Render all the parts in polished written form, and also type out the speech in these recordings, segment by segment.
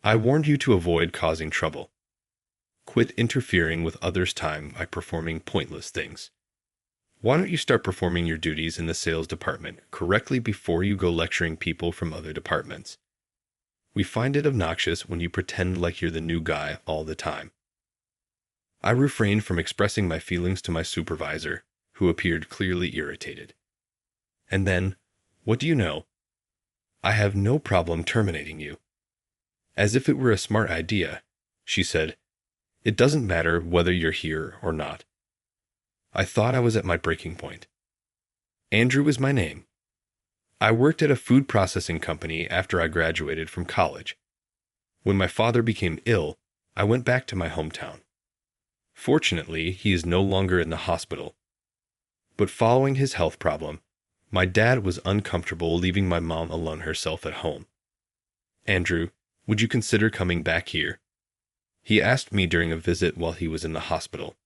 I warned you to avoid causing trouble. Quit interfering with others' time by performing pointless things. Why don't you start performing your duties in the sales department correctly before you go lecturing people from other departments? We find it obnoxious when you pretend like you're the new guy all the time. I refrained from expressing my feelings to my supervisor, who appeared clearly irritated. And then, what do you know? I have no problem terminating you. As if it were a smart idea, she said, "It doesn't matter whether you're here or not." I thought I was at my breaking point. Andrew is my name. I worked at a food processing company after I graduated from college. When my father became ill, I went back to my hometown. Fortunately, he is no longer in the hospital. But following his health problem, my dad was uncomfortable leaving my mom alone herself at home. "Andrew, would you consider coming back here?" He asked me during a visit while he was in the hospital.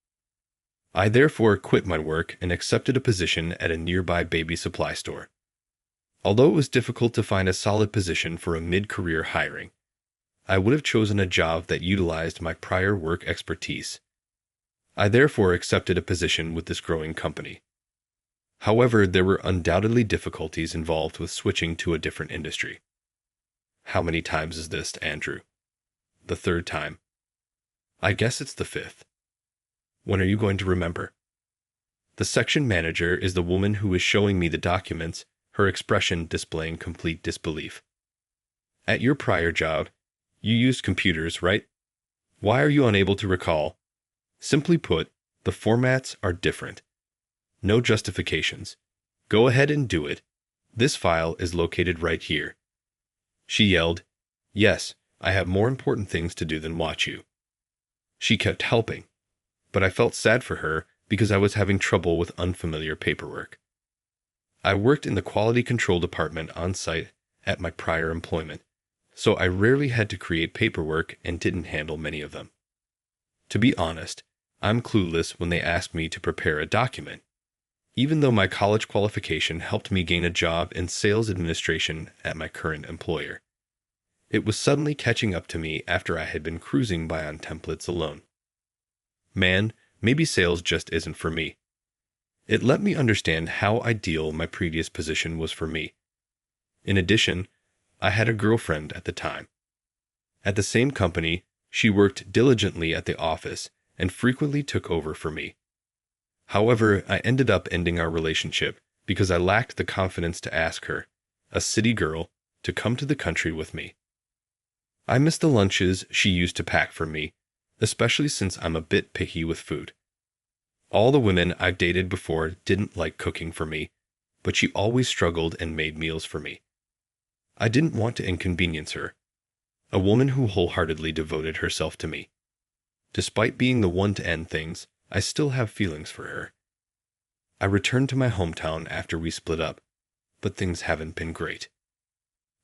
I therefore quit my work and accepted a position at a nearby baby supply store. Although it was difficult to find a solid position for a mid-career hiring, I would have chosen a job that utilized my prior work expertise. I therefore accepted a position with this growing company. However, there were undoubtedly difficulties involved with switching to a different industry. How many times is this, Andrew? The third time. I guess it's the fifth. When are you going to remember? The section manager is the woman who is showing me the documents, her expression displaying complete disbelief. At your prior job, you used computers, right? Why are you unable to recall? Simply put, the formats are different. No justifications. Go ahead and do it. This file is located right here. She yelled, "Yes, I have more important things to do than watch you." She kept helping, but I felt sad for her because I was having trouble with unfamiliar paperwork. I worked in the quality control department on site at my prior employment, so I rarely had to create paperwork and didn't handle many of them. To be honest, I'm clueless when they ask me to prepare a document, even though my college qualification helped me gain a job in sales administration at my current employer. It was suddenly catching up to me after I had been cruising by on templates alone. Man, maybe sales just isn't for me. It let me understand how ideal my previous position was for me. In addition, I had a girlfriend at the time. At the same company, she worked diligently at the office and frequently took over for me. However, I ended up ending our relationship because I lacked the confidence to ask her, a city girl, to come to the country with me. I miss the lunches she used to pack for me, especially since I'm a bit picky with food. All the women I've dated before didn't like cooking for me, but she always struggled and made meals for me. I didn't want to inconvenience her, a woman who wholeheartedly devoted herself to me. Despite being the one to end things, I still have feelings for her. I returned to my hometown after we split up, but things haven't been great.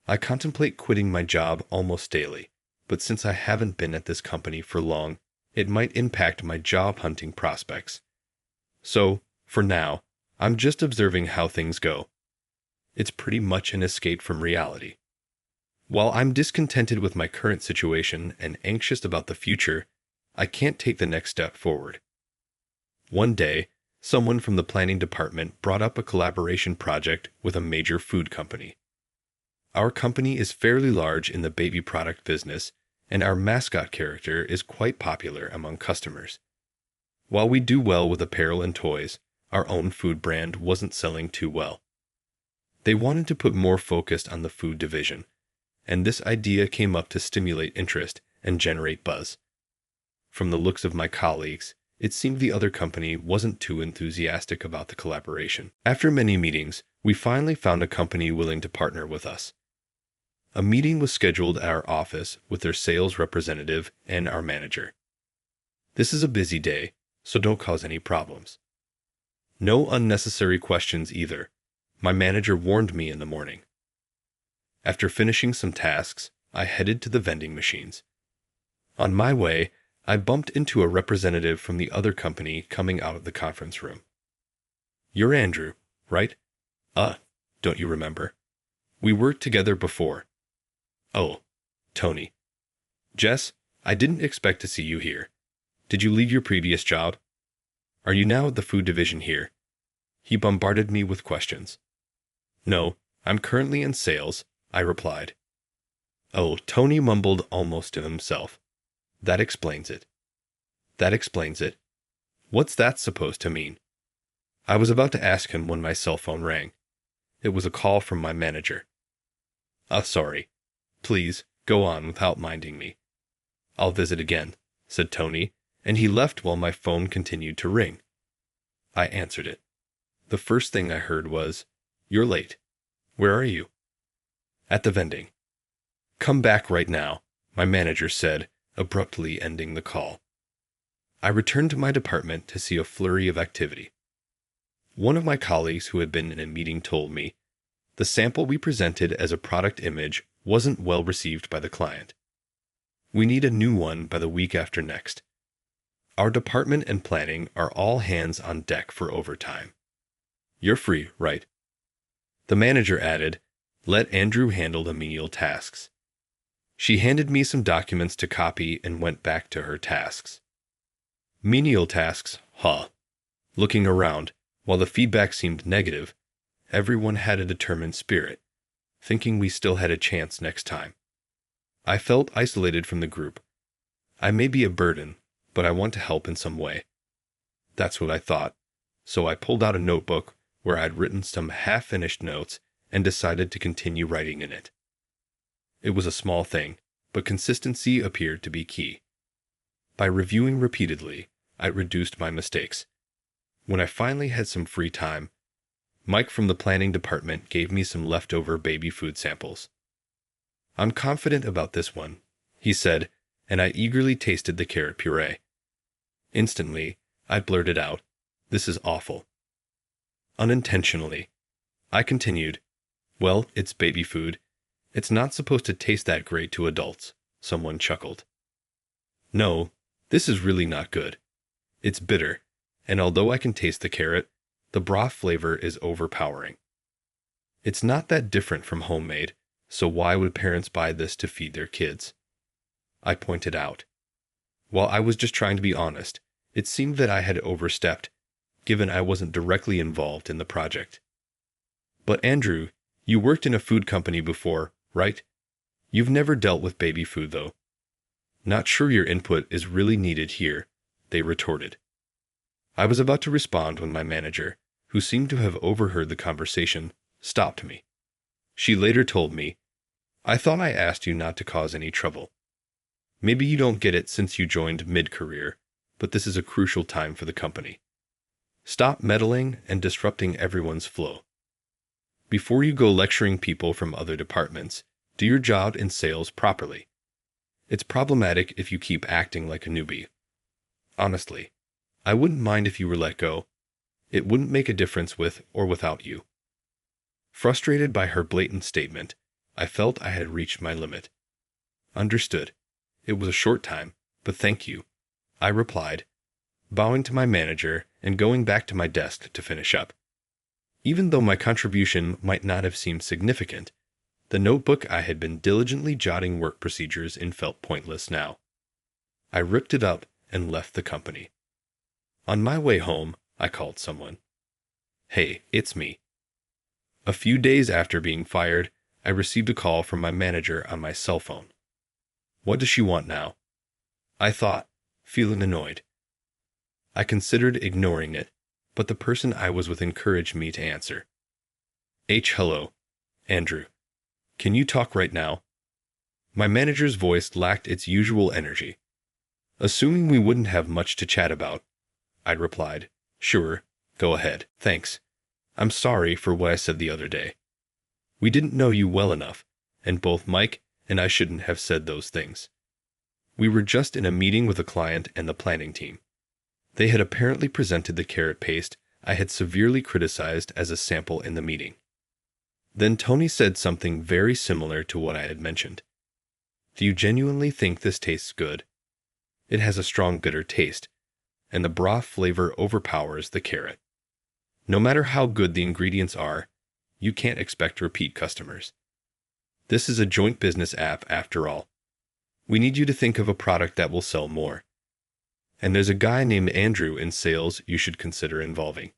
I contemplate quitting my job almost daily, but since I haven't been at this company for long, it might impact my job hunting prospects. So, for now, I'm just observing how things go. It's pretty much an escape from reality. While I'm discontented with my current situation and anxious about the future, I can't take the next step forward. One day, someone from the planning department brought up a collaboration project with a major food company. Our company is fairly large in the baby product business, and our mascot character is quite popular among customers. While we do well with apparel and toys, our own food brand wasn't selling too well. They wanted to put more focus on the food division, and this idea came up to stimulate interest and generate buzz. From the looks of my colleagues, it seemed the other company wasn't too enthusiastic about the collaboration. After many meetings, we finally found a company willing to partner with us. A meeting was scheduled at our office with their sales representative and our manager. This is a busy day, so don't cause any problems. No unnecessary questions either. My manager warned me in the morning. After finishing some tasks, I headed to the vending machines. On my way, I bumped into a representative from the other company coming out of the conference room. "You're Andrew, right?" Don't you remember? We worked together before." "Oh, Tony." Jess, I didn't expect to see you here. Did you leave your previous job? Are you now at the food division here? He bombarded me with questions. No, I'm currently in sales, I replied. Oh, Tony mumbled almost to himself. That explains it. That explains it. What's that supposed to mean? I was about to ask him when my cell phone rang. It was a call from my manager. Sorry. Please, go on without minding me. I'll visit again, said Tony, and he left while my phone continued to ring. I answered it. The first thing I heard was, You're late. Where are you? At the vending. Come back right now, my manager said, abruptly ending the call. I returned to my department to see a flurry of activity. One of my colleagues who had been in a meeting told me, the sample we presented as a product image wasn't well received by the client. We need a new one by the week after next. Our department and planning are all hands on deck for overtime. You're free, right? The manager added, let Andrew handle the menial tasks. She handed me some documents to copy and went back to her tasks. Menial tasks, huh? Looking around, while the feedback seemed negative, everyone had a determined spirit, thinking we still had a chance next time. I felt isolated from the group. I may be a burden, but I want to help in some way. That's what I thought, so I pulled out a notebook where I'd written some half-finished notes and decided to continue writing in it. It was a small thing, but consistency appeared to be key. By reviewing repeatedly, I reduced my mistakes. When I finally had some free time, Mike from the planning department gave me some leftover baby food samples. I'm confident about this one, he said, and I eagerly tasted the carrot puree. Instantly, I blurted out, This is awful. Unintentionally, I continued, Well, it's baby food. It's not supposed to taste that great to adults, someone chuckled. No, this is really not good. It's bitter, and although I can taste the carrot, the broth flavor is overpowering. It's not that different from homemade, so why would parents buy this to feed their kids? I pointed out. While I was just trying to be honest, it seemed that I had overstepped, given I wasn't directly involved in the project. But Andrew, you worked in a food company before, right? You've never dealt with baby food, though. Not sure your input is really needed here, they retorted. I was about to respond when my manager, who seemed to have overheard the conversation, stopped me. She later told me, I thought I asked you not to cause any trouble. Maybe you don't get it since you joined mid-career, but this is a crucial time for the company. Stop meddling and disrupting everyone's flow. Before you go lecturing people from other departments, do your job in sales properly. It's problematic if you keep acting like a newbie. Honestly, I wouldn't mind if you were let go. It wouldn't make a difference with or without you. Frustrated by her blatant statement, I felt I had reached my limit. Understood. It was a short time, but thank you, I replied, bowing to my manager and going back to my desk to finish up. Even though my contribution might not have seemed significant, the notebook I had been diligently jotting work procedures in felt pointless now. I ripped it up and left the company. On my way home, I called someone. Hey, it's me. A few days after being fired, I received a call from my manager on my cell phone. What does she want now? I thought, feeling annoyed. I considered ignoring it, but the person I was with encouraged me to answer. Hello, Andrew. Can you talk right now? My manager's voice lacked its usual energy. Assuming we wouldn't have much to chat about, I replied, Sure, go ahead, thanks. I'm sorry for what I said the other day. We didn't know you well enough, and both Mike and I shouldn't have said those things. We were just in a meeting with a client and the planning team. They had apparently presented the carrot paste I had severely criticized as a sample in the meeting. Then Tony said something very similar to what I had mentioned. Do you genuinely think this tastes good? It has a strong bitter taste, and the broth flavor overpowers the carrot. No matter how good the ingredients are, you can't expect repeat customers. This is a joint business app after all. We need you to think of a product that will sell more. And there's a guy named Andrew in sales you should consider involving.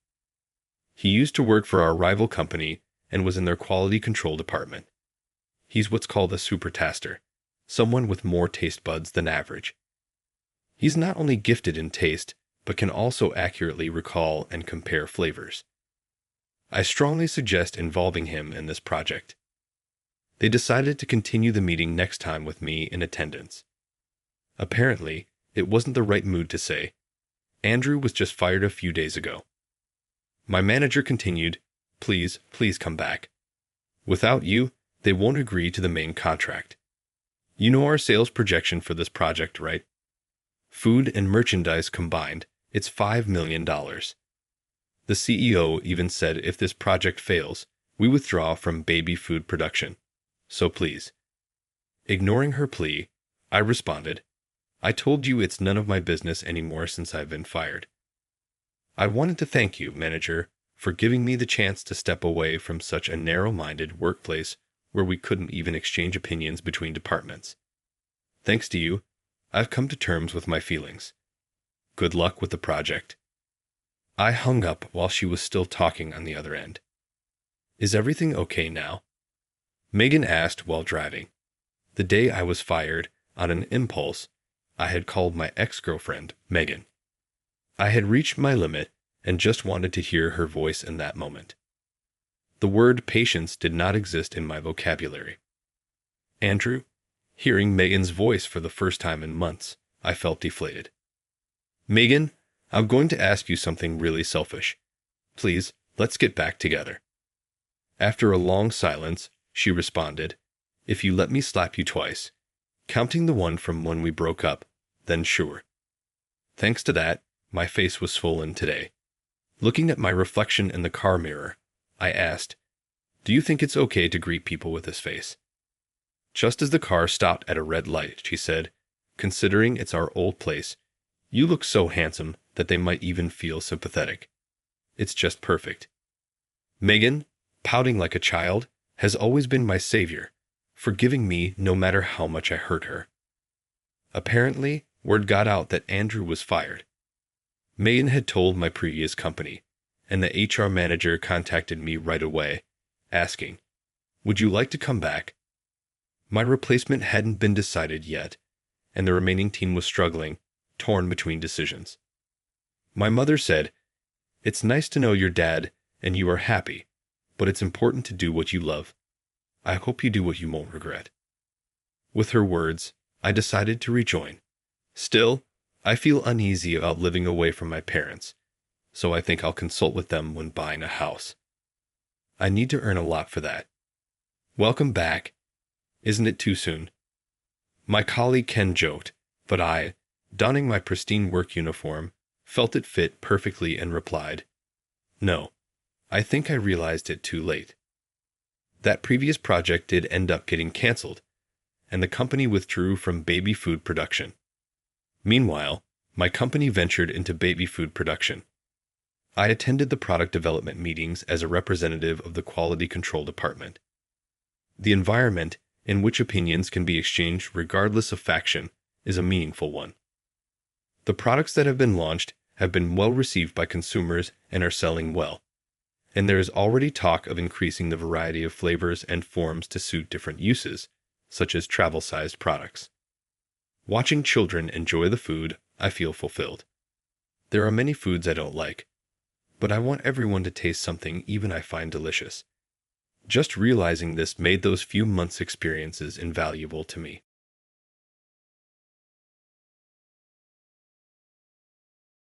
He used to work for our rival company and was in their quality control department. He's what's called a super taster, someone with more taste buds than average. He's not only gifted in taste, but can also accurately recall and compare flavors. I strongly suggest involving him in this project. They decided to continue the meeting next time with me in attendance. Apparently, it wasn't the right mood to say, Andrew was just fired a few days ago. My manager continued, please come back. Without you, they won't agree to the main contract. You know our sales projection for this project, right? Food and merchandise combined, it's $5 million. The CEO even said if this project fails, we withdraw from baby food production. So please. Ignoring her plea, I responded, I told you it's none of my business anymore since I've been fired. I wanted to thank you, manager, for giving me the chance to step away from such a narrow-minded workplace where we couldn't even exchange opinions between departments. Thanks to you, I've come to terms with my feelings. Good luck with the project. I hung up while she was still talking on the other end. Is everything okay now? Megan asked while driving. The day I was fired, on an impulse, I had called my ex-girlfriend, Megan. I had reached my limit and just wanted to hear her voice in that moment. The word patience did not exist in my vocabulary. Andrew, hearing Megan's voice for the first time in months, I felt deflated. Megan, I'm going to ask you something really selfish. Please, let's get back together. After a long silence, she responded, if you let me slap you twice, counting the one from when we broke up, then sure. Thanks to that, my face was swollen today. Looking at my reflection in the car mirror, I asked, do you think it's okay to greet people with this face? Just as the car stopped at a red light, she said, considering it's our old place, you look so handsome that they might even feel sympathetic. It's just perfect. Megan, pouting like a child, has always been my savior, forgiving me no matter how much I hurt her. Apparently, word got out that Andrew was fired. Megan had told my previous company, and the HR manager contacted me right away, asking, would you like to come back? My replacement hadn't been decided yet, and the remaining team was struggling, torn between decisions. My mother said, it's nice to know your dad and you are happy, but it's important to do what you love. I hope you do what you won't regret. With her words, I decided to rejoin. Still, I feel uneasy about living away from my parents, so I think I'll consult with them when buying a house. I need to earn a lot for that. Welcome back. Isn't it too soon? My colleague Ken joked, but I, donning my pristine work uniform, felt it fit perfectly and replied, no, I think I realized it too late. That previous project did end up getting canceled, and the company withdrew from baby food production. Meanwhile, my company ventured into baby food production. I attended the product development meetings as a representative of the quality control department. The environment in which opinions can be exchanged regardless of faction is a meaningful one. The products that have been launched have been well received by consumers and are selling well, and there is already talk of increasing the variety of flavors and forms to suit different uses, such as travel-sized products. Watching children enjoy the food, I feel fulfilled. There are many foods I don't like, but I want everyone to taste something even I find delicious. Just realizing this made those few months' experiences invaluable to me.